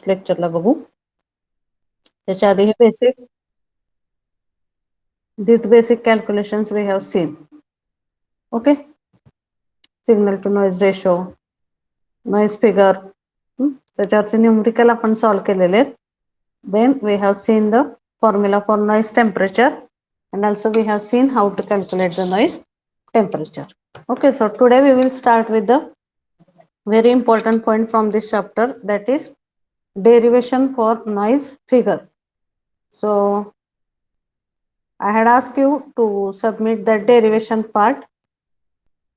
Next लेक्चरला बघू. त्याच्या आधी हे basic calculations we have seen. Okay, signal to noise ratio, noise figure, त्याच्यावरचे न्यूमरिकल आपण सॉल्व केलेले आहेत. Then we have seen the formula for noise temperature and also we have seen how to calculate the noise temperature. Okay, so today we will start with the very important point from this chapter, that is derivation for noise figure. So I had asked you to submit that derivation part.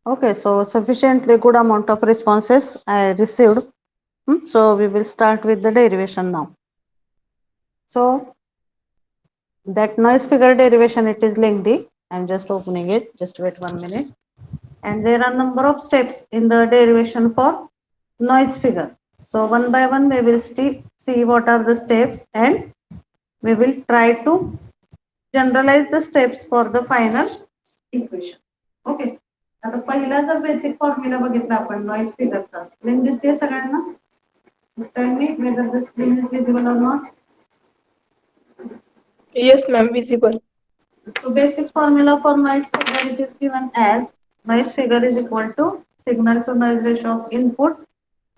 Okay, so sufficiently good amount of responses I received. So we will start with the derivation now. So that noise figure derivation, it is lengthy. I'm just opening it, just wait 1 minute. And there are number of steps in the derivation for noise figure. So one by one we will see what are the steps and we will try to generalize the steps for the final equation. Okay, आता पहिला जर basic formula बघितला आपण noise फिगरचा, screen दिसते सगळ्यांना? Tell me whether the screen is visible or not. Yes, ma'am, visible. So basic formula for noise figure, it is given as noise figure is equal to signal to noise ratio of input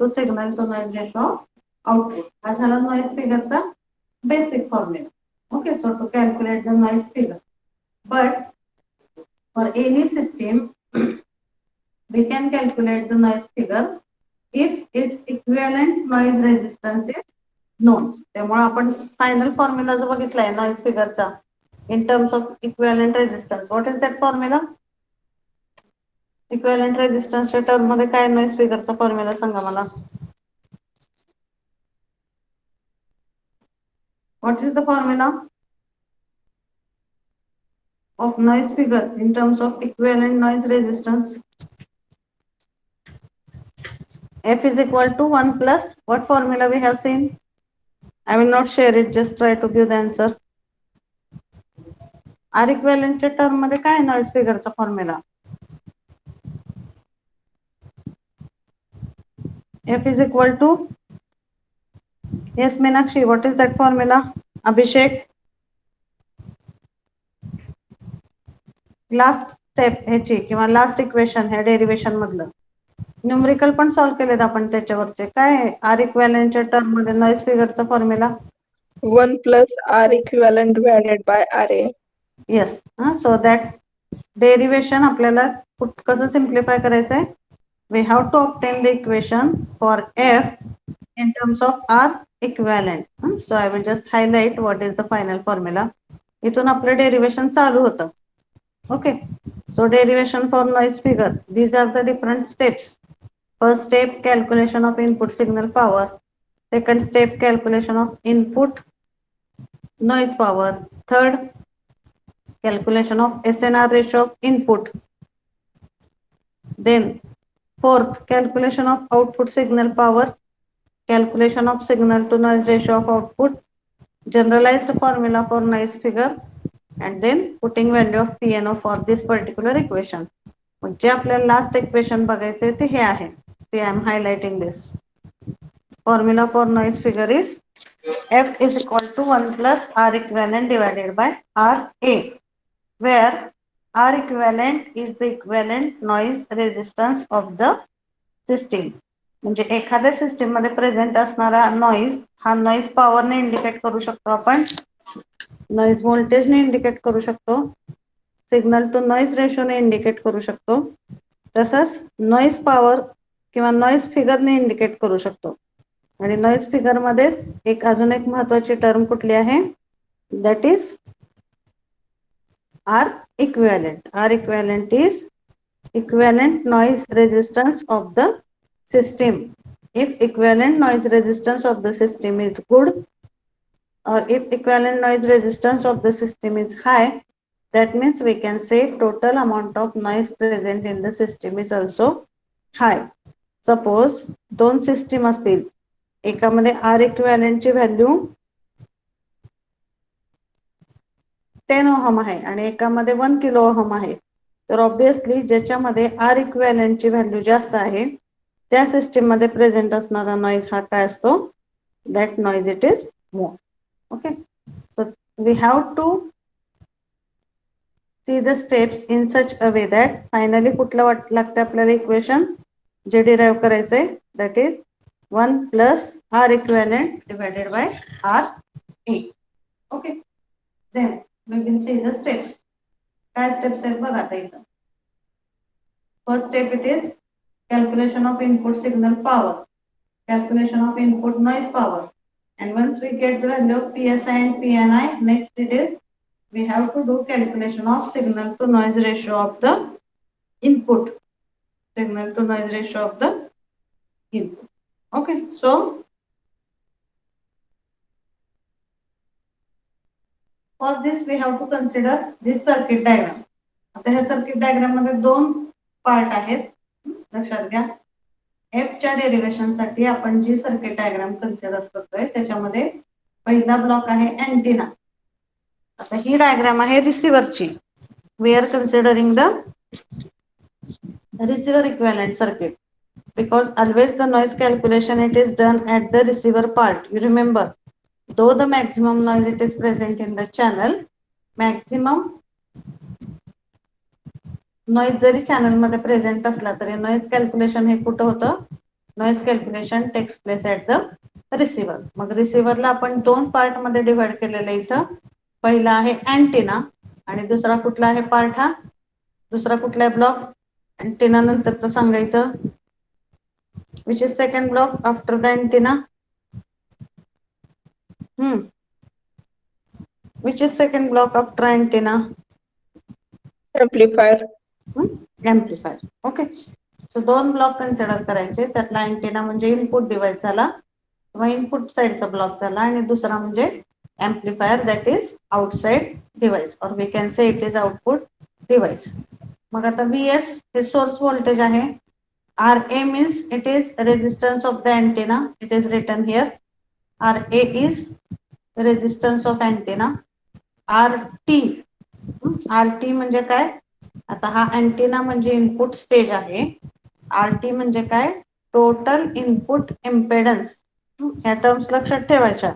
to signal to noise ratio of output. हा झाला noise figure चा basic formula. Okay, so to calculate the noise figure, but for any system we can calculate the noise figure if its equivalent noise resistance is known. त्यामुळे आपण final formula जो बघितलाय noise figure चा in terms of equivalent resistance, what is that formula? Equivalent resistance च्या term मध्ये काय noise figure चा formula सांगा मला. What is the formula of noise figure in terms of equivalent noise resistance? F is equal to 1 plus what formula we have seen? I will not share it, just try to give the answer. R equivalent च्या term मध्ये काय noise figure चा formula? F is equal to, yes Meenakshi, what is that formula? Abhishek, last step ह्याची किंवा last equation ह्या derivation मधलं numerical पण solve केलेत आपण. त्याच्यावरचे काय आर इक्विव्हॅलेंटच्या टर्म मध्ये नॉइज फिगरचा formula 1 plus R equivalent divided by RA. Yes. So that derivation आपल्याला कसं सिम्प्लिफाय करायचंय? We have to obtain the equation for F in terms of R equivalent. So I will just highlight what is the final formula. इथून आपलं derivation चालू होतं. Okay, so derivation for noise figure, these are the different steps. First step, calculation of input signal power. Second step, calculation of input noise power. Third, calculation of SNR ratio of input. Then fourth, calculation of output signal power, calculation of signal to noise ratio of output, generalized formula for noise figure, and then putting value of PNO for this particular equation. जे आपल्याला last equation बघायचे ते हे आहे, ते I am highlighting this. Formula for noise figure is F is equal to 1 plus R equivalent divided by RA, where R equivalent is the equivalent noise resistance of the system. म्हणजे एखाद्या system मध्ये present असणारा noise हा noise power ने indicate करू शकतो आपण, noise voltage ने इंडिकेट करू शकतो, सिग्नल टू नॉइज रेशो ने इंडिकेट करू शकतो, तसंच नॉइज पॉवर किंवा नॉइज फिगर ने इंडिकेट करू शकतो. आणि नॉइज फिगर मध्येच एक अजून एक महत्त्वाची टर्म कुठली आहे? That is R equivalent. R equivalent is equivalent noise resistance of the system. If equivalent noise resistance of the system is good, or if equivalent noise resistance of the system is high, that means we can say total amount of noise present in the system is also high. Suppose दोन system असतील, एकामध्ये R equivalent ची value 10 ohm आहे आणि एकामध्ये 1 kilo ohm आहे, तर obviously ज्याच्यामध्ये R equivalent ची व्हॅल्यू जास्त आहे त्या सिस्टीम मध्ये प्रेझेंट असणारा नॉइज हा काय असतो? that noise it is more. Okay, so we have to see the steps in such a way that finally कुठलं लागतं आपल्याला इक्वेशन जे डिराइव करायचंय, that is 1 plus R equivalent divided by R A. Okay, then we will see the steps. काय steps आहेत बघा आता इथं. First step it is calculation of input signal power, calculation of input noise power, and once we get the value of PSI and PNI, next it is we have to do calculation of signal to noise ratio of the input, signal to noise ratio of the input. Okay, so for this we have to consider this circuit diagram. आता ह्या circuit diagram मध्ये दोन part आहेत, लक्षात घ्या. F च्या derivation साठी आपण जी सर्किट डायग्राम कन्सिडर करतोय त्याच्यामध्ये पहिला ब्लॉक आहे अँटिना. आता ही डायग्राम आहे रिसिव्हरची. We are considering the receiver equivalent circuit because always the noise calculation it is done at the receiver part. You remember, though the maximum noise it is present in the channel, maximum noise जरी channel मध्ये present असला तरी noise calculation हे कुठं होतं, noise calculation takes place at the receiver. मग रिसिव्हरला आपण दोन पार्ट मध्ये डिवाइड केलेलं इथं. पहिला आहे अँटिना आणि दुसरा कुठला आहे पार्ट, हा दुसरा कुठला ब्लॉक अँटिना नंतरचं सांगायचं. Which is second block after the antenna. Which is second block after antenna. amplifier. Amplifier. Okay, so दोन ब्लॉक कन्सिडर करायचे. त्यातला अँटेना म्हणजे इनपुट डिव्हाइस झाला किंवा इनपुट साइडचा ब्लॉक झाला आणि दुसरा म्हणजे amplifier that is outside device or we can say it is output device. मग आता VS हे सोर्स व्होल्टेज आहे. RA means it is resistance of the antenna. It is written here. RA is resistance of antenna. RT म्हणजे काय, आता हा antenna म्हणजे input stage आहे. RT म्हणजे काय, टोटल इनपुट इम्पेडन्स. ह्या टर्म्स लक्षात ठेवायच्या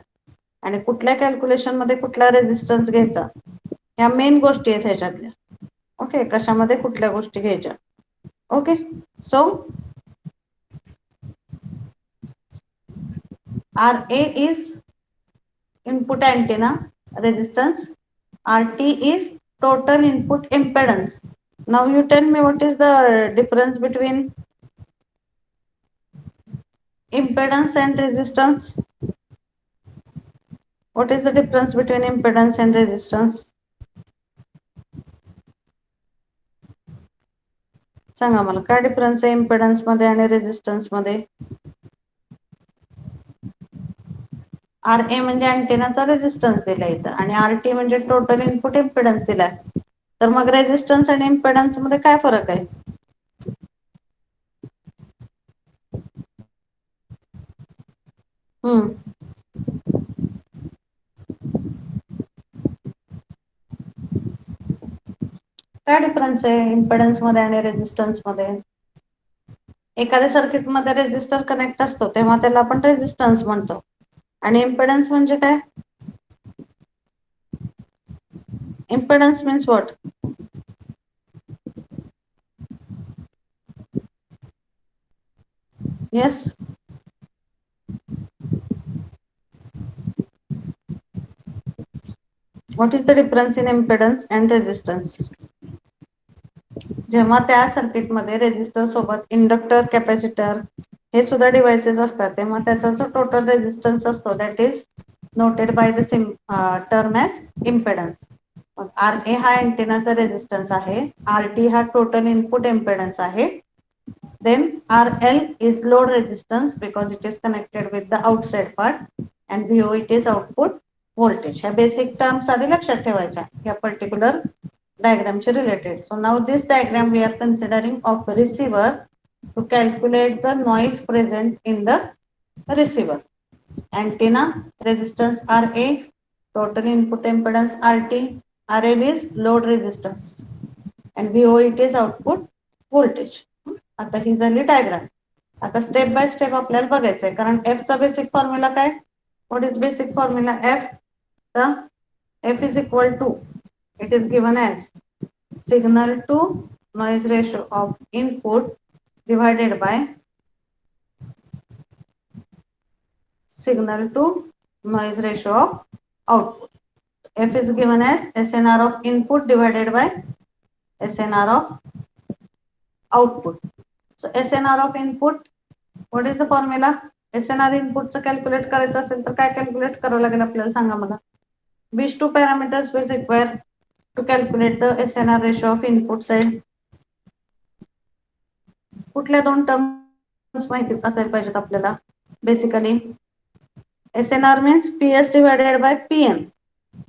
आणि कुठल्या कॅल्क्युलेशन मध्ये कुठला रेजिस्टन्स घ्यायचा ह्या मेन गोष्टी आहेत ह्याच्यातल्या. ओके, कशामध्ये कुठल्या गोष्टी घ्यायच्या. Okay, so RA is input antenna resistance, RT is total input impedance. Now you tell me what is the difference between impedance and resistance. What is the difference between impedance and resistance? सांगा मला, काय difference आहे impedance मध्ये आणि resistance मध्ये. RA म्हणजे अँटेनाचा resistance दिला इथं आणि RT म्हणजे टोटल इनपुट इम्पेडन्स दिलाय. तर मग रेजिस्टन्स आणि इम्पेडन्स मध्ये काय फरक आहे. काय डिफरन्स आहे इम्पेडन्स मध्ये आणि रेजिस्टन्स मध्ये. एखाद्या सर्किट मध्ये रेजिस्टर कनेक्ट असतो तेव्हा त्याला आपण रेजिस्टन्स म्हणतो आणि इम्पेडन्स म्हणजे काय. Impedance means what. Yes, what is the difference in impedance and resistance. जेव्हा त्या सर्किट मध्ये रेजिस्टर सोबत इंडक्टर, कॅपॅसिटर हे सुद्धा डिव्हाइसेस असतात तेव्हा त्याचा जो टोटल रेजिस्टन्स असतो that is noted by the term as impedance. मग RA हा अँटेनाचा रेजिस्टन्स आहे, RT हा टोटल इनपुट इम्पेडन्स आहे. Then RL is load resistance because it is connected with the outside part and VO it is output voltage. ह्या basic terms आधी लक्षात ठेवायच्या या पर्टिक्युलर diagram चे related. So now this diagram we are considering of receiver to calculate the noise present in the receiver. Antenna resistance RA, total input impedance RT, RL is load resistance and VO it is output voltage. आता ही झाली diagram. आता step by step आपल्याला बघायचंय कारण F चा basic formula काय, What is basic formula F? The F is equal to, it is given as signal to noise ratio of input divided by signal to noise ratio of output. F is given as SNR of input divided by SNR of output. So SNR of input, what is the formula? SNR input calculate करायचं असेल तर काय calculate करावं लागेल आपल्याला सांगा मला. Which two parameters will require to calculate the SNR ratio of input side? कुठल्या दोन टर्म्स माहिती असायला पाहिजेत आपल्याला basically. SNR means PS divided by PN.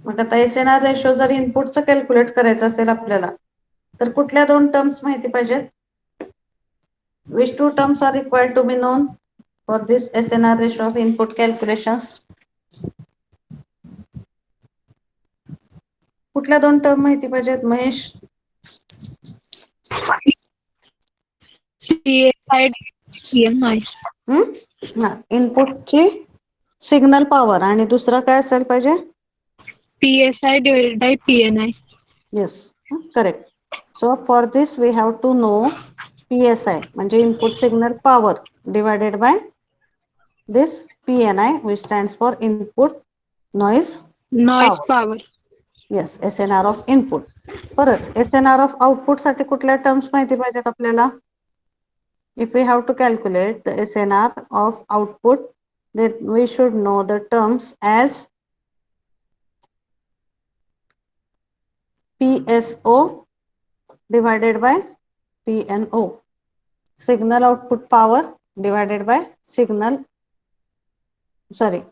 मग आता SNR रेशो जर इनपुटचं कॅल्क्युलेट करायचं असेल आपल्याला तर कुठल्या दोन टर्म्स माहिती पाहिजेत. Which two terms are required to be known for this SNR ratio of input calculations? कुठल्या दोन टर्म माहिती पाहिजेत महेश? इनपुटची सिग्नल पॉवर आणि दुसरा काय असायला पाहिजे? PSI divided by PNI. Yes, correct. So for this we have to know PSI म्हणजे input signal power divided by this PNI which stands for input noise Power. Yes, SNR of input. परत SNR of output साठी कुठल्या terms माहिती पाहिजेत आपल्याला? If we have to calculate the SNR of output, then we should know the terms as PSO divided by PNO. Signal output power divided by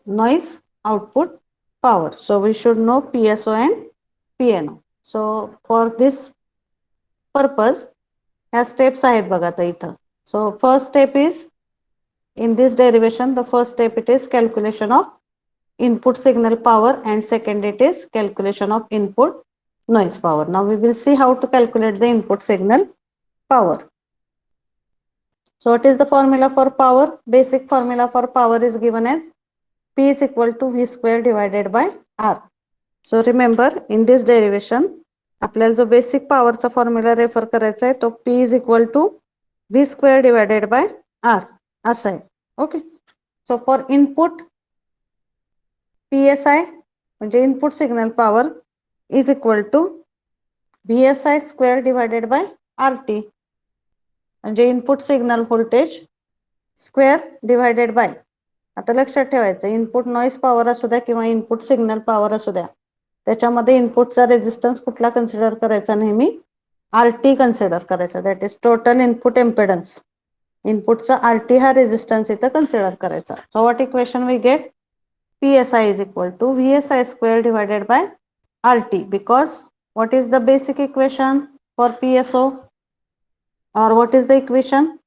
noise output power. So we should know PSO and PNO. So for this purpose, ह्या steps आहेत बघा आता इथं. So first step is in this derivation, the first step it is calculation of input signal power and second it is calculation of input noise power. Now we will see how to calculate the input signal power. So what is the formula for power? Basic formula for power is given as P is equal to V square divided by R. So remember in this derivation आपल्याला जो basic पॉवरचा formula refer करायचा आहे तो P is equal to V square divided by R असा आहे. Okay. So for input PSI म्हणजे input signal power is equal to VSI square divided by RT म्हणजे input signal voltage square divided by. आता लक्षात ठेवायचं input noise power असू द्या किंवा इनपुट सिग्नल पॉवर असू द्या त्याच्यामध्ये इनपुटचा रेजिस्टन्स कुठला कन्सिडर करायचा नेहमी RT कन्सिडर करायचा. That is total input impedance. इनपुटचा RT हा रेजिस्टन्स इथं कन्सिडर करायचा. So what equation we get? PSI is equal to VSI square divided by RT because what is the basic equation for PSO or what is the equation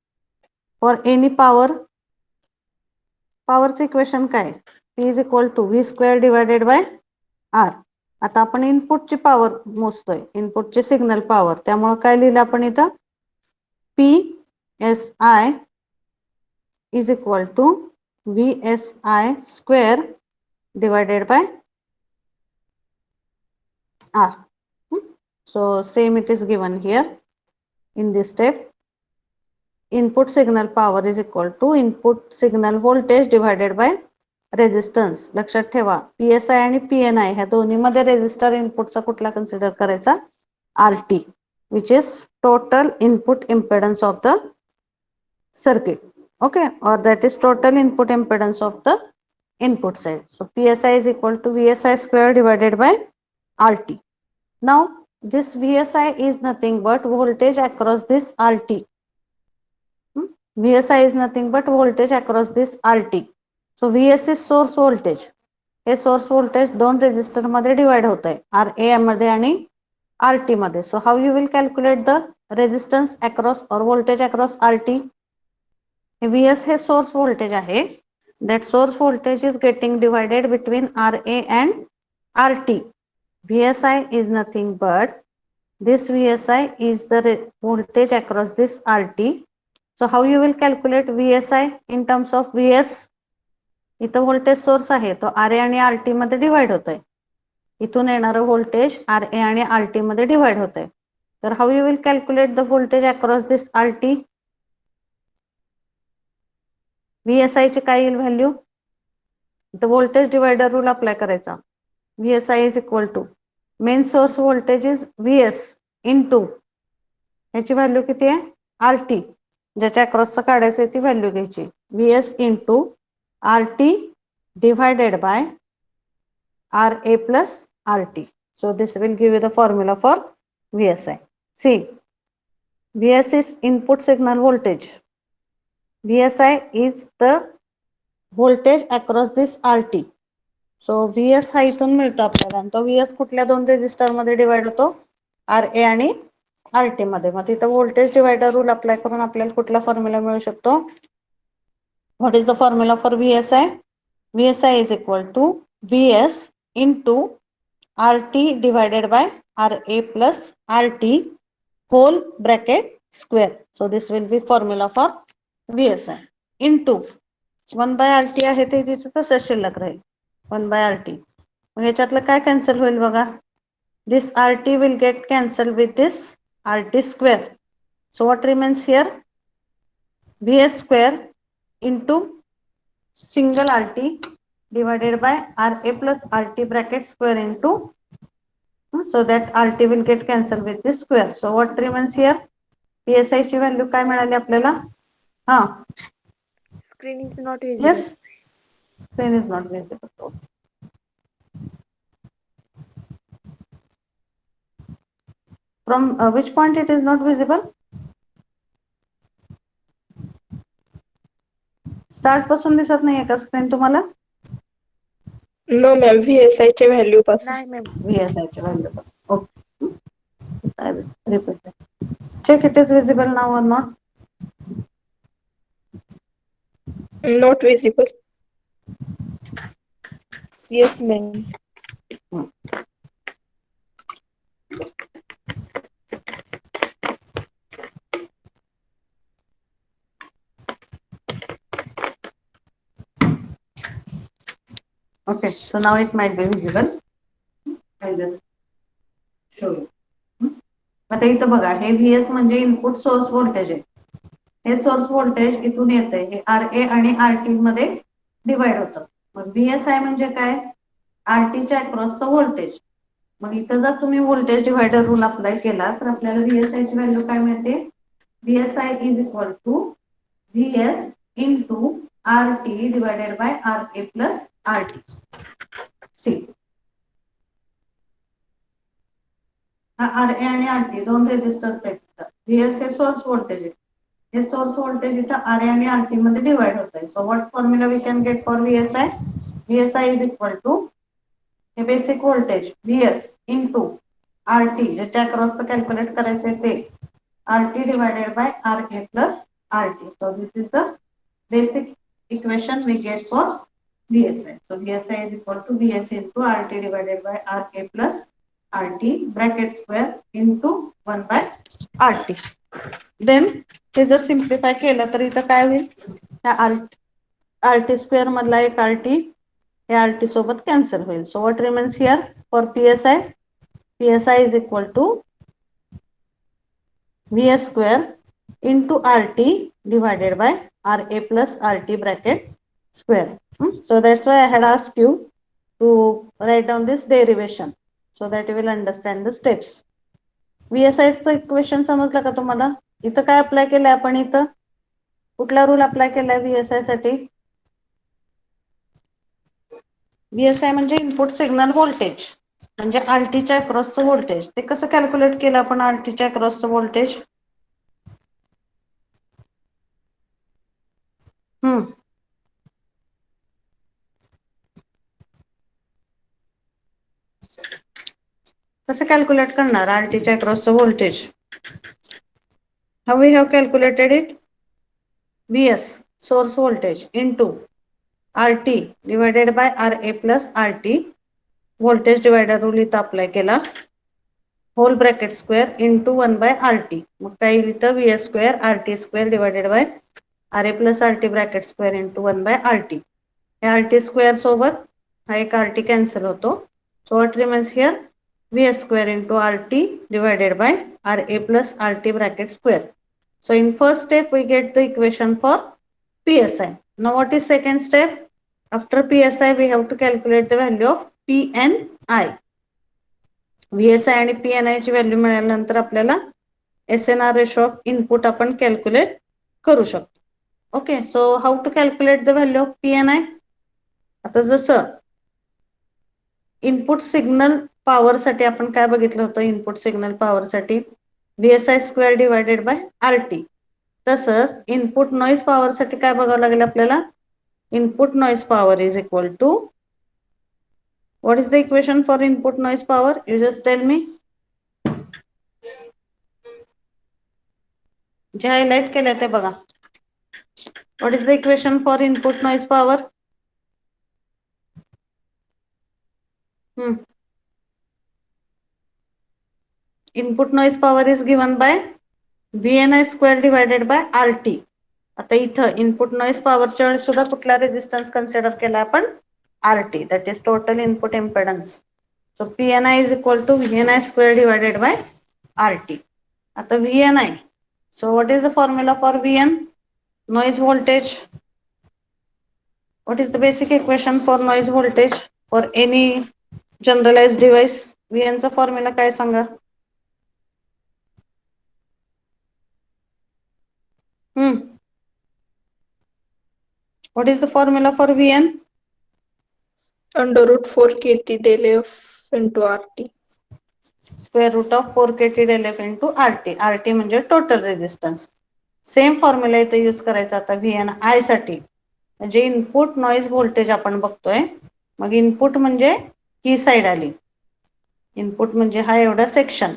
for any power? Power's equation काय? P is equal to V square divided by R. आता आपण इनपुटची power मोजतोय इनपुटची signal power त्यामुळे काय लिहिलं आपण इथं PSI is equal to VSI square divided by R. So same it is given here in this step. Input signal power is equal to input signal voltage divided by resistance. लक्षात ठेवा PSI आणि PNI ह्या दोन्ही मध्ये resistor इनपुटचा कुठला consider करायचा RT which is total input impedance of the circuit. Okay, or that is total input impedance of the input side. So PSI is equal to VSI square divided by RT. Now this VSI is nothing but voltage across this RT. VSI is nothing but voltage across this RT. So VS is source voltage. हे source voltage दोन resistor मध्ये divide होत आहे RA मध्ये आणि RT मध्ये. So how you will calculate the resistance across or voltage across RT? VS हे source voltage आहे. That source voltage is getting divided between RA and RT. VSI is nothing but this VSI is the voltage across this RT. So how you will calculate VSI in terms of VS? इथं voltage source आहे तो RA आणि RT मध्ये divide होतोय. इथून येणारं voltage RA आणि RT मध्ये डिवाइड होतंय. तर how you will calculate the voltage across this RT? VSI ची काय येईल value? The voltage divider rule apply करायचा. VSI is equal to main source voltage is VS into याची व्हॅल्यू किती आहे? RT. ज्याच्या अक्रॉसचं काढायचं ती व्हॅल्यू घ्यायची. VS into RT divided by RA plus RT. So this will give you the formula for VSI. See, VS is input signal voltage. VSI is the voltage across this RT. So VS हा इथून मिळतो आपल्याला आणि तो VS कुठल्या दोन resistor मध्ये divide होतो? RA आणि RT मध्ये. मग तिथं व्होल्टेज डिवायडर रूल अप्लाय करून आपल्याला कुठला फॉर्म्युला मिळू शकतो? What is the formula for VSI? VSI is equal to VS into RT divided by RA plus RT whole bracket square. So this will be formula for VSI into 1 by RT आहे ते तिथे तसंच शिल्लक राहील 1 by RT. मग याच्यातलं काय cancel होईल बघा? This RT will get cancelled with this RT square. So what remains here? VS square into single RT divided by RA plus RT bracket square into, so that RT will get cancelled with this square. So what remains here? PSI ची value काय मिळाली आपल्याला? हा, Screen is not visible. yes, screen is not visible. From which point it is not visible? Start पासून दिसत नाहीये का screen तुम्हाला? No, ma'am. VSI च्या व्हॅल्यू पासून. नाही ma'am. VSI च्या व्हॅल्यू पासून. Okay. I will repeat it. Check it is visible now or not? Not visible. Yes, ma'am. Okay, so now it might be visible. I'll just show you. आता इथं बघा, हे VS म्हणजे input source voltage आहे. हे source voltage इथून येतंय, हे RA आणि RT मध्ये डिवाइड होतं. मग VSI म्हणजे काय? RT च्या अक्रॉसचं व्होल्टेज. मग इथं जर तुम्ही व्होल्टेज डिवायडर रूल अप्लाय केला तर आपल्याला VSI ची व्हॅल्यू काय मिळते? VSI is equal to VS into RT divided by RA plus RT. See, हा RA आणि RT दोन रेजिस्टर्स आहेत. VS हे सोर्स व्होल्टेज आहे. हे सोर्स व्होल्टेज इथं RA आणि RT मध्ये डिवाइड होत आहे. So what formula we can get for VSI? VSI is equal to हे basic voltage VS into RT, ज्याच्या अक्रॉसचं कॅल्क्युलेट करायचंय ते RT divided by RA plus RT. So this is the basic equation we get for VSI. So VSI is equal to VS into RT divided by RA plus RT bracket square into 1 by RT. Then हे जर simplify केलं तर इथं काय होईल? RT square मधला एक RT हे RT सोबत कॅन्सल होईल. So what remains here for PSI? PSI is equal to VS square into RT divided by RA plus RT bracket square. So that's why I had asked you to write down this derivation so that you will understand the steps. VSI चं equation समजलं का तुम्हाला? इथं काय apply केलंय आपण? इथं कुठला रूल अप्लाय केलाय VSI साठी? VSI म्हणजे इनपुट सिग्नल व्होल्टेज, म्हणजे RT च्या अक्रॉसचं व्होल्टेज. ते कसं कॅल्क्युलेट केलं आपण RT च्या अक्रॉसचं व्होल्टेज? कसं कॅल्क्युलेट करणार RT च्या अक्रॉसचं voltage? How we have calculated it? VS source voltage into RT divided by RA plus RT voltage divider rule इथं अप्लाय केला, whole bracket square into 1 by RT. मग काय येईल इथं? VS square RT square divided by RA plus RT bracket square into 1 by RT. RT square सोबत हा एक RT cancel होतो. So what remains here VS square into RT divided by RA plus RT bracket square. So in first step we get the equation for PSI. Now what is second step? After PSI we have to calculate the value of PNI. VSI आणि PNI ची value मिळाल्यानंतर आपल्याला SNR ratio of input आपण calculate करू शकतो. Okay, so how to calculate the value of PNI? आता जसं input signal power साठी आपण काय बघितलं होतं, इनपुट सिग्नल पॉवर साठी VSI square divided by RT. तसंच इनपुट नॉइज पॉवर साठी काय बघावं लागेल आपल्याला, input noise power is equal to, what is the equation for input noise power? You just tell me. जे हायलाइट केलं ते बघा. What is the equation for input noise power? Input noise power is given by VNI square divided by RT. आता इथं input noise पॉवरच्या वेळेस सुद्धा कुठला रेजिस्टन्स कन्सिडर केला आपण? RT, that is total input impedance. So PNI is equal to VNI square divided by RT. आता VNI, so what is the formula for VN? Noise voltage. What is the basic equation for noise voltage for any generalized device? VN चा formula काय सांगा? What is the formula for VN? Under root 4 KT del F into RT. Square root of 4 KT del F into RT. RT म्हणजे total resistance. Same formula इथे use करायचा आता VNI साठी. म्हणजे input noise voltage आपण बघतोय. मग input म्हणजे ही साइड आली. इनपुट म्हणजे हा एवढा section.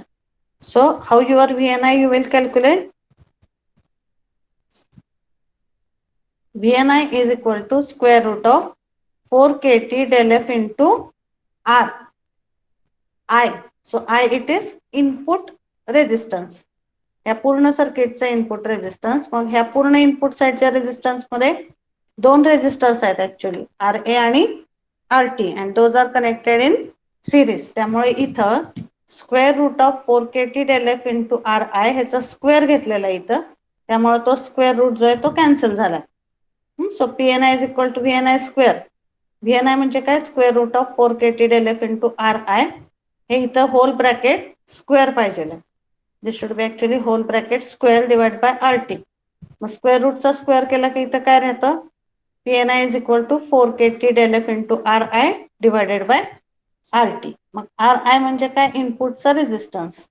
So how your VNI you will calculate? VNI is equal to square root of 4 KT del F into R. I. So I it is input resistance. या पूर्ण सर्किटचा इनपुट रेजिस्टन्स. मग ह्या पूर्ण इनपुट साइडच्या रेजिस्टन्स मध्ये दोन resistors आहेत actually, RA आणि RT, and those are connected in series. त्यामुळे इथं square root of 4 KT del F into RI ह्याचा स्क्वेअर घेतलेला इथं, त्यामुळे तो स्क्वेअर रूट जो आहे तो कॅन्सल झाला. So PNI is equal to VNI square. VNI म्हणजे काय? Square root of 4 KT del F into RI. हे इथं होल ब्रॅकेट स्क्वेअर पाहिजे. This should be actually whole bracket square divide by RT. मग स्क्वेअर रूटचा square केला की इथं काय राहतं? PNI is equal to 4 KT del F into RI divided by RT. मग RI म्हणजे काय? इनपुटचा रेजिस्टन्स.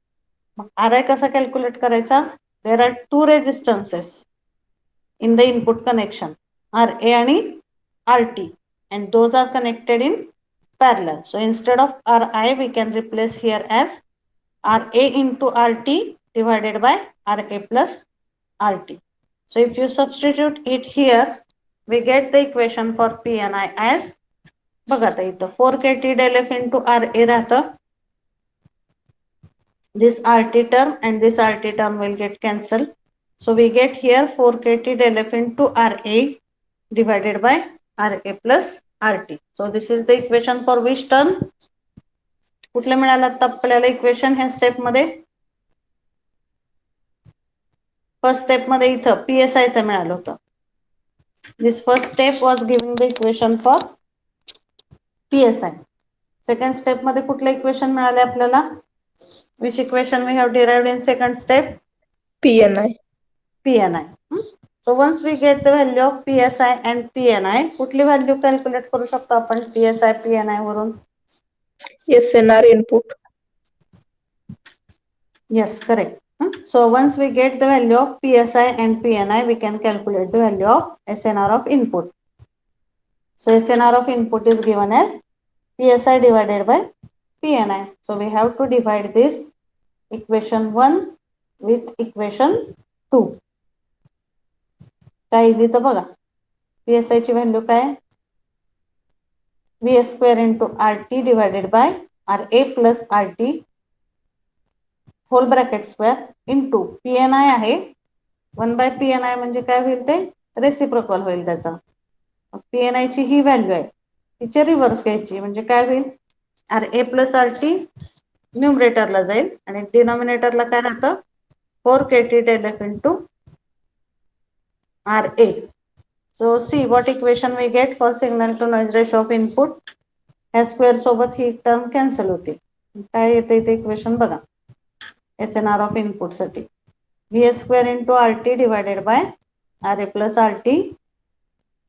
मग RI कसा कॅल्क्युलेट करायचा? There are two resistances in the input connection, RA आणि RT, and those are connected in parallel. So instead of RI we can replace here as RA into RT divided by RA plus RT. So if you substitute it here we get the equation for PNI as, बघा आता इथं 4 KT del F into RA राहतं. This RT term and this RT term will get cancelled. So we get here 4 KT del F into RA divided by RA plus RT. So this is the equation for which term? कुठलं मिळालं आता आपल्याला equation ह्या step मध्ये? First step मध्ये इथं PSI चं मिळालं होतं. This first step was giving the equation for PSI. Second step मध्ये कुठलं इक्वेशन मिळाले आपल्याला? Which equation we have derived in second step? PNI. PNI. So once we get the value of PSI and PNI, कुठली value calculate करू शकतो आपण PSI PNI वरून? SNR input. Yes, correct. So once we get the value of PSI and PNI, we can calculate the value of SNR of input. So SNR of input is given as PSI divided by PNI. So we have to divide this equation 1 with equation 2. काय लिहितं बघा. PSI ची value काय? VS square into RT divided by RA plus RT whole bracket square into PNI आहे 1 by PNI म्हणजे काय होईल? ते रेसिप्रोकल होईल त्याचा. PNI ची ही व्हॅल्यू आहे, तिचे रिव्हर्स घ्यायची म्हणजे काय होईल, RA प्लस RT न्यूमरेटरला जाईल आणि डिनॉमिनेटरला काय राहतं, 4KT del F into RA. So see what equation we get for signal to noise ratio of input. ह्या स्क्वेअर सोबत ही टर्म कॅन्सल होते. काय येते इथे इक्वेशन बघा, SNR ऑफ इनपुट साठी VS square into RT divided by RA plus RT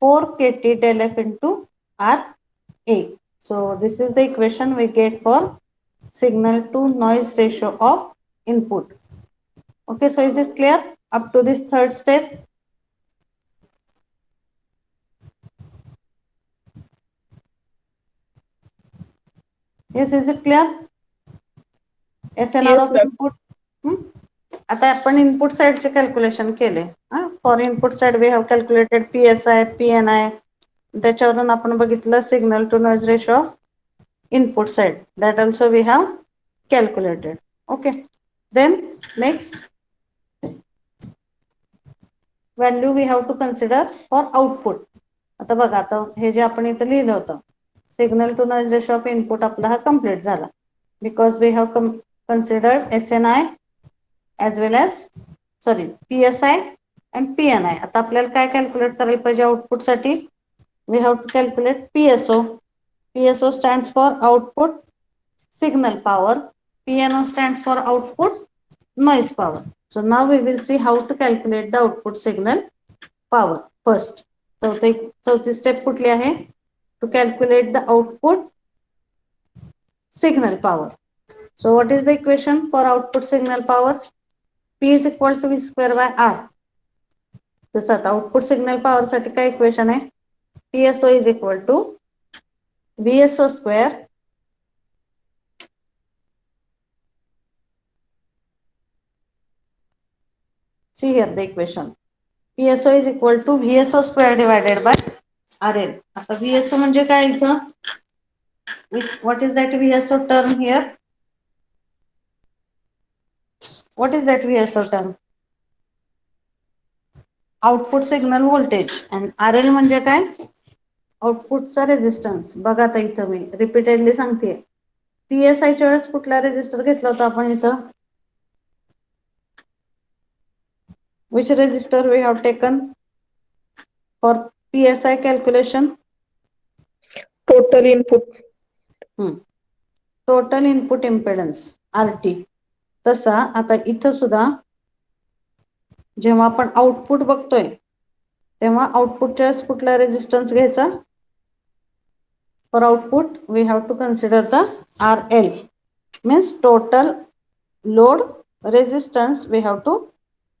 4KT del F into RA. So this is the equation we get for signal to noise ratio of input. Okay, so is it clear up to this third step? Yes, is it clear? SNR Yes, of ma'am. input. आता आपण input साइडचे calculation केले. For input side we have calculated PSI, PNI. त्याच्यावरून आपण बघितलं signal to noise ratio of input side. That also we have calculated. Okay, then next value we have to consider for output. आता बघा, आता हे जे आपण इथं लिहिलं होतं signal to noise ratio of input आपला हा कम्प्लीट झाला because we have considered SNI as well as PSI and PNI. आता आपल्याला काय कॅल्क्युलेट करायला पाहिजे आउटपुट साठी, we have to calculate PSO. PSO stands for output signal power. PNO stands for output noise power. So now we will see how to calculate the output signal power first. चौथी step कुठली आहे, to calculate the output signal power. So what is the equation for output signal power? P is equal to V square by R. तसं आता output signal power साठी काय equation आहे, PSO is equal to VSO square see here the equation, PSO is equal to VSO square divided by RL. आता VSO म्हणजे काय इथं, what is that VSO term here? What is that VSO term? Output signal voltage. आणि RL म्हणजे काय, आउटपुटचा resistance. बघा आता इथं मी रिपीटेडली सांगते, PSI च्या वेळेस कुठला रेजिस्टर घेतला होता आपण इथं, which register we have taken for PSI calculation? Total input. Total input impedance RT. तसा आता इथं सुद्धा जेव्हा आपण आउटपुट बघतोय तेव्हा आउटपुटच्या वेळेस कुठला रेजिस्टन्स घ्यायचा, for output we have to consider the RL means total load resistance we have to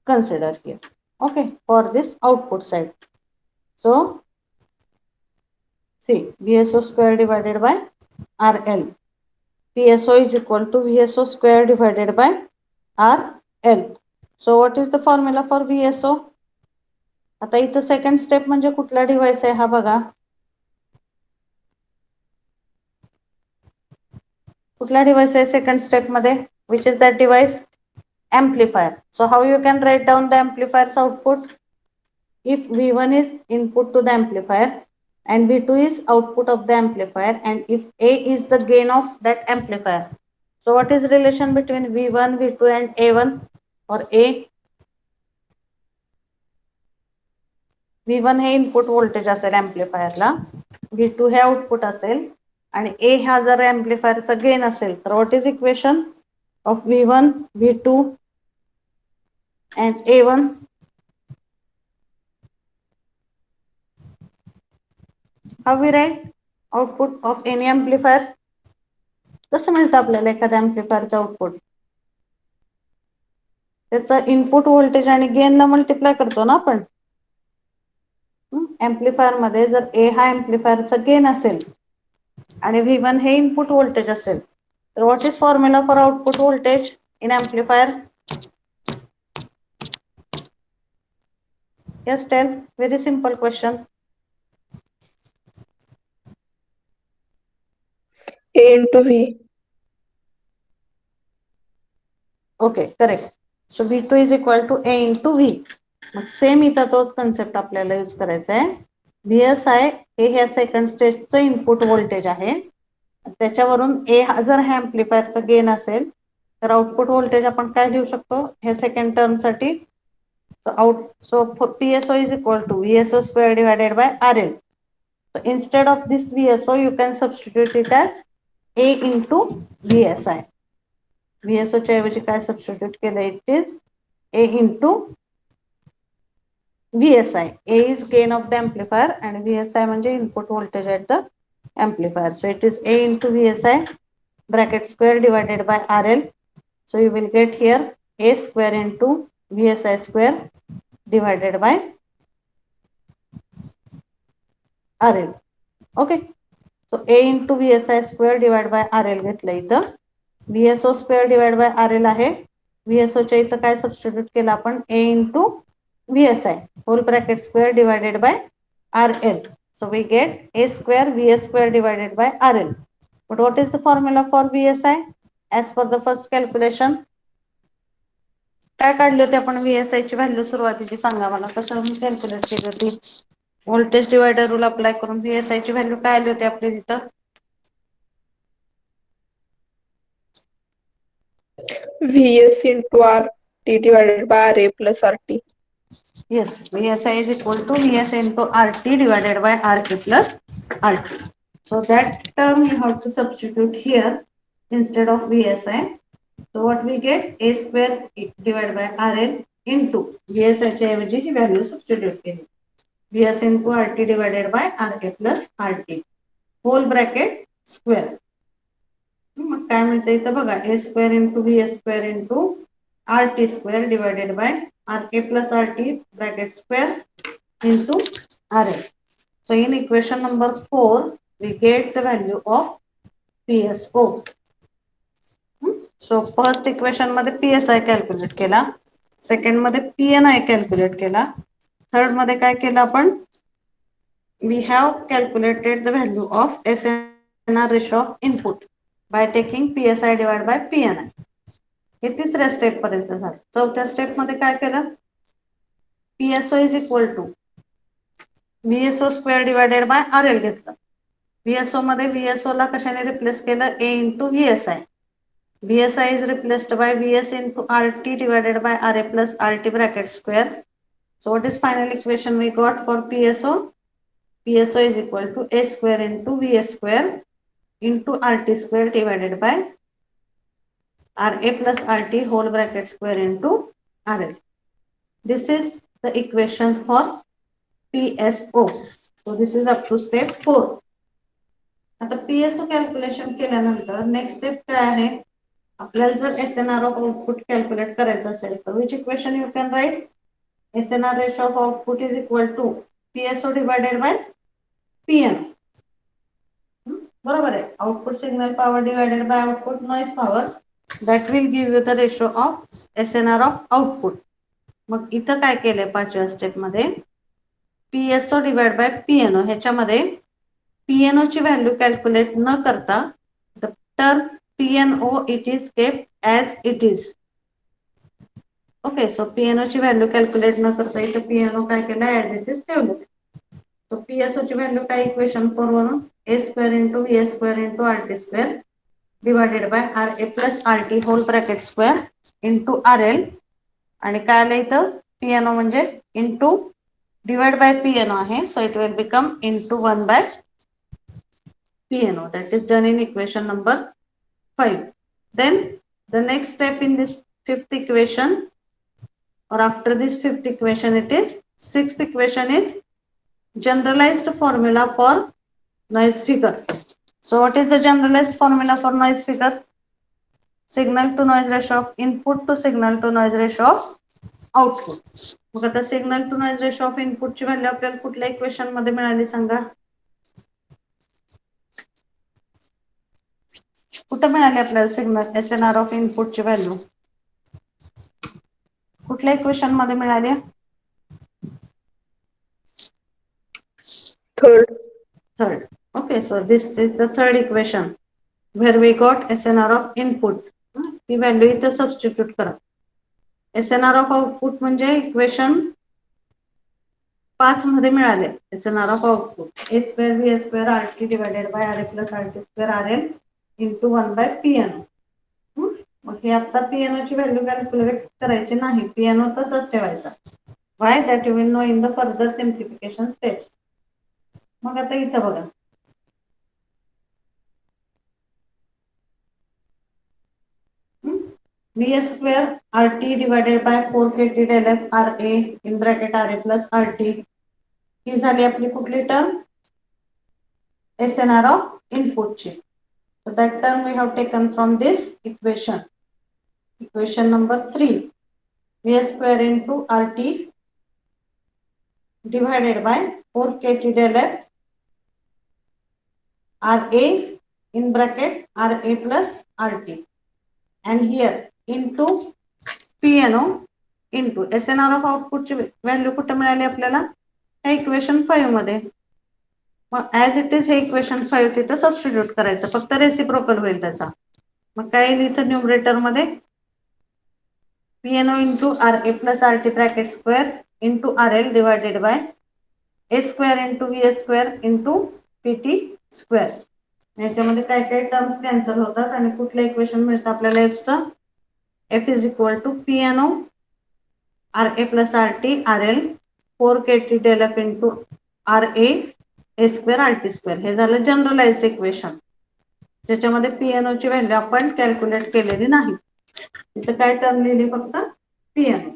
consider here. Okay, for this output side. So see VSO square divided by RL. PSO is equal to VSO square divided by RL. So what is the formula for VSO? आता इथं second step म्हणजे कुठला device आहे हा बघा, कुठला device आहे second step मध्ये, which is that device? Amplifier. So how you can write down the amplifier's output? If V1 is input to the amplifier and V2 is output of the amplifier and if A is the gain of that amplifier, so what is relation between V1, V2 and A1 or A? V1 हे input voltage असेल एम्प्लिफायरला, V2 हे output असेल आणि A हा जर एम्प्लिफायरचा gain असेल तर what is equation of V1, V2 and A1? How we write output of any amplifier? कसं मिळतं आपल्याला एखाद्या एम्प्लिफायरचं आउटपुट, त्याचं इनपुट व्होल्टेज आणि गेनला मल्टिप्लाय करतो ना आपण. एम्प्लिफायर मध्ये जर A हा एम्प्लिफायरचा गेन असेल आणि V1 हे इनपुट व्होल्टेज असेल तर what is formula for output voltage in amplifier? Yes, tell. Very simple question. A into V. Okay, correct. So V2 is equal to A into V. मग same इथं तोच concept आपल्याला use करायचा आहे. VSI हे ह्या सेकंड स्टेजचं इनपुट व्होल्टेज आहे. त्याच्यावरून ए जर ह्या एम्प्लिफायरचा गेन असेल तर आउटपुट व्होल्टेज आपण काय लिहू शकतो ह्या सेकंड टर्म साठी so PSO is equal to VSO square divided by RL. So instead of this VSO you can substitute it as A into VSI. VSO च्या ऐवजी काय सबस्टिट्यूट केलं it is A into VSI. A is gain of the amplifier and VSI म्हणजे input voltage at the amplifier. So it is A into VSI bracket square divided by RL. So you will get here A square into VSI square divided by RL. Okay. So A into VSI square divided by RL घेतलं इथं. VSO square divided by RL आहे. VSO च्या इथं काय substitute केलं आपण A into VSI whole bracket square divided by RL. So we get A square VS square divided by RL. But what is the formula for VSI? As per the first calculation, काय काढली होती आपण VSI ची value सुरुवातीची सांगा मला कसं calculate केली होती. व्होल्टेज डिवायडर रूल अप्लाय करून VSI ची व्हॅल्यू काय आली होती आपली तिथं VS into RT divided by RA plus RT. Yes, VSI is equal to VS into RT divided by RA plus RT. So that term you have to substitute here instead of VSI. So what we get A square divided by RL into VSI च्या ऐवजी ही value substitute केली. VS into RT divided by RA plus RT whole bracket square. मग काय मिळतं इथं बघा A square into VS square into RT square divided by RA plus RT bracket square into RL. So in equation number 4 we get the value of PSO. So first equation मध्ये PSI calculate केला, second मध्ये PNI calculate केला, third मध्ये काय केलं आपण we have calculated the value of SNR ratio of input by taking PSI divided by PNI. हे तिसऱ्या स्टेप पर्यंत झालं. चौथ्या स्टेप मध्ये काय केलं PSO is equal to VSO square divided by RL घेतलं. VSO मध्ये VSO ला कशाने रिप्लेस केलं A into VSI. VSI is replaced by VS into RT divided by RA plus RT bracket square. So what is final equation we got for PSO? PSO is equal to A square into VS square into RT square divided by RA plus RT whole bracket square into RL. This is the equation for PSO. So this is up to step 4. आता PSO calculation केल्यानंतर next step काय आहे आपल्याला जर SNR of output calculate करायचं असेल तर which equation you can write? SNR ratio of output is equal to PSO divided by PNO. बरोबर आहे. Output signal power divided by output noise power that will give you the ratio of SNR of output. मग इथं काय केलंय पाचव्या step मध्ये PSO divided by PNO ह्याच्यामध्ये PNO ची व्हॅल्यू कॅल्क्युलेट न करता the term PNO it is kept as it is. Okay, so PNO ची व्हॅल्यू कॅल्क्युलेट न करता इथं PNO काय केलं as it is ठेवलं. So PSO ची व्हॅल्यू काय इक्वेशन 4 वरून A square into VS square into RT square divided by RA plus RT whole bracket square into RL आणि काय आलं इथं PNO म्हणजे into divide by PNO आहे. So it will become into 1 by PNO. That is done in equation number 5. Then the next step in this fifth equation or after this fifth equation it is sixth equation is generalized formula for noise figure. So what is the generalized formula for noise figure? Signal to noise ratio of input to signal to noise ratio of output. मग आता signal to noise ratio of input ची value आपल्याला कुठल्या equation मध्ये मिळाली सांगा कुठं मिळाली आपल्याला सिग्नल SNR ऑफ इनपुट ची व्हॅल्यू कुठल्या इक्वेशन मध्ये मिळाली Third. Okay, so this is the third equation where we got SNR of input. ती व्हॅल्यू इथं सबस्टिट्यूट करा. SNR of output म्हणजे इक्वेशन 5 मध्ये मिळाले SNR of output A square B square RT divided by RA plus RT square RL into 1 by PNO. मग हे आता PNO ची व्हॅल्यू कॅल्क्युलेट करायची नाही, PNO तसंच ठेवायचा. Why? That you will know in the further simplification steps. मग आता इथं बघा V square RT divided by 4KT del F RA in bracket RA plus RT ही झाली आपली कुठली टर्म SNR of input ची. So that term we have taken from this equation. Equation number 3 V square into RT divided by 4KT del F RA in bracket RA plus RT and here into PNO into SNR of output ची value कुठे मिळाली आपल्याला equation 5 मध्ये. मग as it is हे equation 5 तिथं substitute करायचं, फक्त रेसिप्रोकल होईल त्याचा. मग काय येईल इथं न्यूमरेटर मध्ये PNO into RA plus RT bracket square into RL divided by A square into V square into PT square. याच्यामध्ये काय काय टर्म्स कॅन्सल होतात आणि कुठलं इक्वेशन मिळतं आपल्याला Fचं F is equal to PNO RA plus RT RL 4KT del F into RA A square RT square. हे झालं जनरलाइज्ड इक्वेशन ज्याच्यामध्ये PNO ची व्हॅल्यू आपण कॅल्क्युलेट केलेली नाही. इथं काय टर्म लिहिली फक्त PNO.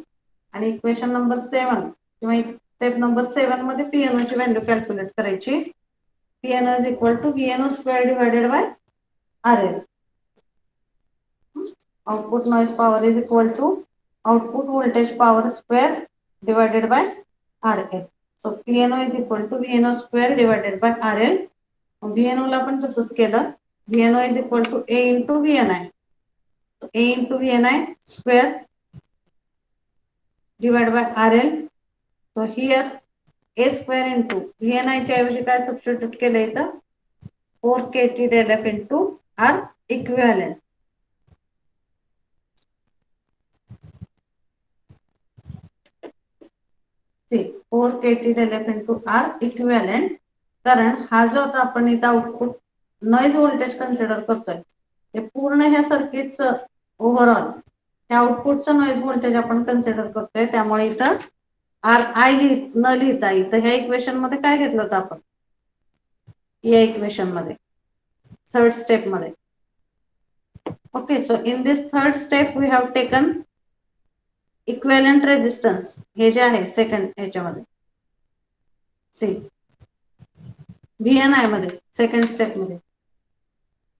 आणि इक्वेशन नंबर 7 किंवा स्टेप नंबर 7 मध्ये PNO ची व्हॅल्यू कॅल्क्युलेट करायची. PNO is equal to VNO square divided by RL. Output noise power is equal to output voltage power square divided by RL. So PNO is equal to VNO square divided by RL. VNO ला पण तसंच केलं. VNO is equal to A into VNI. So A into VNI square divided by RL. So here A square into VNI च्या ऐवजी काय substitute केलं इथं 4KT del F into R equivalent. See 4KT del F into R equivalent. कारण हा जो आता आपण इथं आउटपुट नॉइज व्होल्टेज कन्सिडर करतोय ते पूर्ण ह्या सर्किटचं ओव्हरऑल ह्या आउटपुटचं नॉइज व्होल्टेज आपण कन्सिडर करतोय. त्यामुळे इथं RI न लिहिता इथं ह्या इक्वेशन मध्ये काय घेतलं होतं आपण या इक्वेशन मध्ये थर्ड स्टेप मध्ये. Okay, so in this third step we have taken equivalent resistance हे जे आहे सेकंड ह्याच्यामध्ये सी VNI मध्ये सेकंड स्टेप मध्ये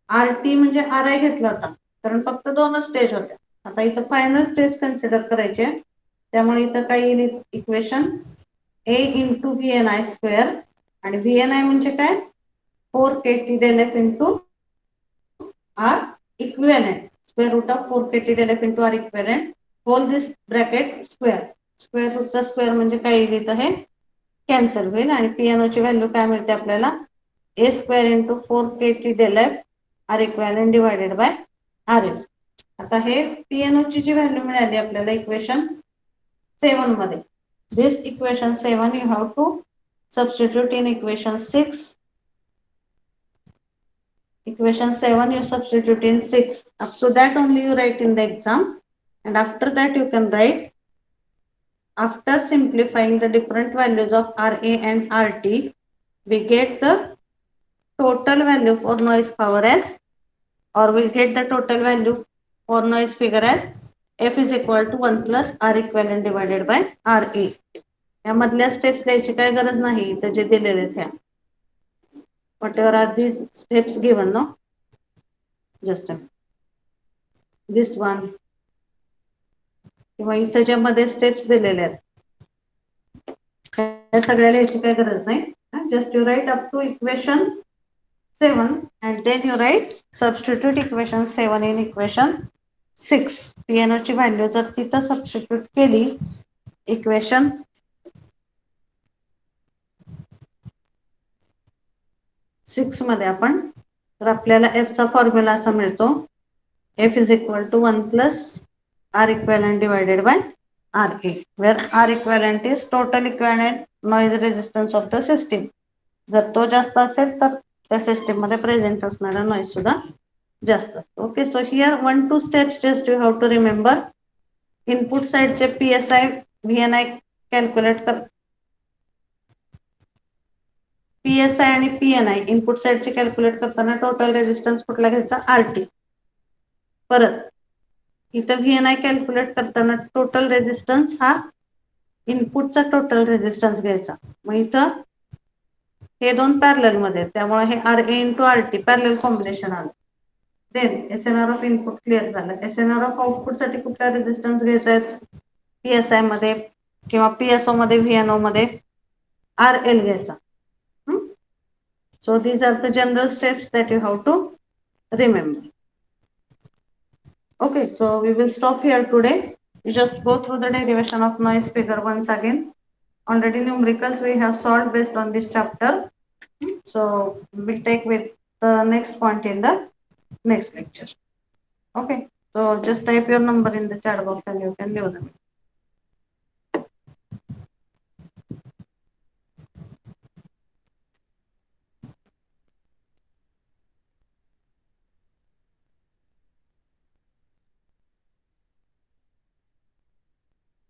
RT म्हणजे RI घेतला होता कारण फक्त दोनच स्टेज होत्या. आता इथं फायनल स्टेज कन्सिडर करायचे त्यामुळे इथं काय येईल equation A into VNI square आणि VNI म्हणजे काय 4KT del F into R equivalent square root of 4KT del F into R equivalent whole this bracket square. Square रूटचा स्क्वेअर म्हणजे काय येईल इथं हे कॅन्सल होईल आणि PNO ची व्हॅल्यू काय मिळते आपल्याला A square into 4KT del F R equivalent divided by RL. आता हे PNO ची जी व्हॅल्यू मिळाली आपल्याला इक्वेशन 7 मध्ये this equation 7 you have to substitute in equation 6. Equation 7 you substitute in 6. Up to that only you write in the exam and after that you can write after simplifying the different values of RA and RT we get the total value for noise power as or we get the total value for noise figure as F is equal to 1 plus R equivalent divided by RA. यामधल्या steps द्यायची काय गरज नाही इथे जे दिलेले आहेत. Whatever are these steps given, no? Just this one. किंवा इथे ज्या मध्ये स्टेप्स दिलेले आहेत त्या सगळ्या लिहायची काही गरज नाही. Just you write up to equation 7 and then you write substitute equation 7 in equation 6. PNO ची व्हॅल्यू जर तिथं सबस्टिट्यूट केली इक्वेशन 6 मध्ये आपण तर आपल्याला F चा फॉर्म्युला असा मिळतो F is equal to 1 plus R equivalent divided by RA where R equivalent is total equivalent noise resistance of the system. जर तो जास्त असेल तर त्या सिस्टीम मध्ये प्रेझेंट असणारा नॉइज सुद्धा जास्त असतो. Okay, so here 1-2 steps just you have to remember. Input साइडचे PSI VNI कॅल्क्युलेट कर. PSI आणि PNI इनपुट साइडचे कॅल्क्युलेट करताना टोटल रेजिस्टन्स कुठला घ्यायचा? RT. परत इथं VNI कॅल्क्युलेट करताना टोटल रेजिस्टन्स हा इनपुटचा टोटल रेजिस्टन्स घ्यायचा. मग इथं हे दोन पॅरलल मध्ये त्यामुळे हे RA into RT parallel combination आलं. Then SNR of input clear झालं. SNR ऑफ आउटपुट साठी कुठला रेजिस्टन्स घ्यायचा आहे? PSI मध्ये किंवा PSO मध्ये VNO मध्ये RL घ्यायचा. So these are the general steps that you have to remember. Okay, so we will stop here today. You just go through the derivation of noise figure once again. Already numericals we have solved based on this chapter. So we'll take with the next point in the next lecture. Okay, so just type your number in the chat box and you can leave them.